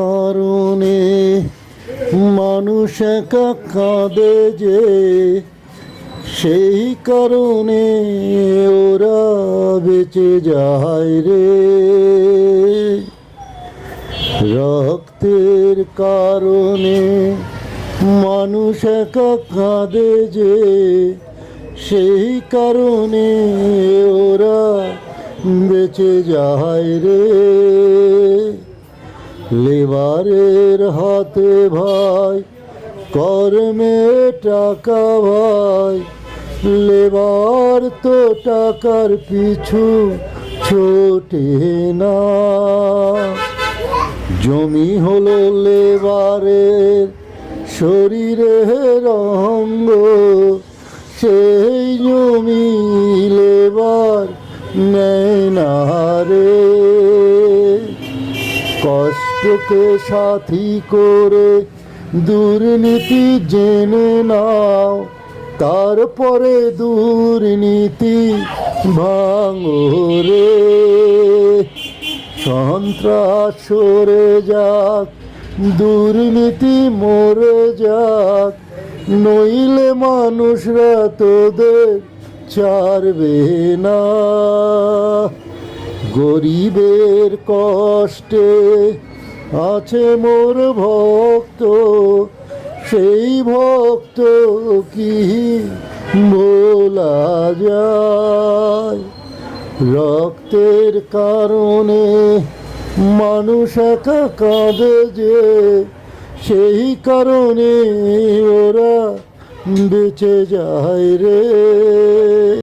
কারণে মানুষ একা কাঁদে যে, সেই কারণে ওরা বেঁচে যায় রে। রক্তের কারণে মানুষ একা কাঁদে যে, সেই কারণে ওরা বেঁচে যায় রে। লেবারের হাতে ভাই কর্মে টাকা ভাই, লেবার তো টাকার পিছু ছোটে না। জমি হলো লেবারের শরীরের অঙ্গ, সেই জমি লেবার নেয় না রে। কষ্টকে সাথী করে দুর্নীতি জেনে নাও, তারপরে দুর্নীতি ভাঙো রে। সন্ত্রাস সরে যাক, দুর্নীতি মরে যাক, নইলে মানুষরা তোদের ছাড়বে না। গরিবের কষ্টে আছে মোর ভক্ত, সেই ভক্ত কি ভোলা যায়। রক্তের কারণে মানুষ একা কাঁদে যে, সেই কারণে ওরা বেঁচে যায় রে।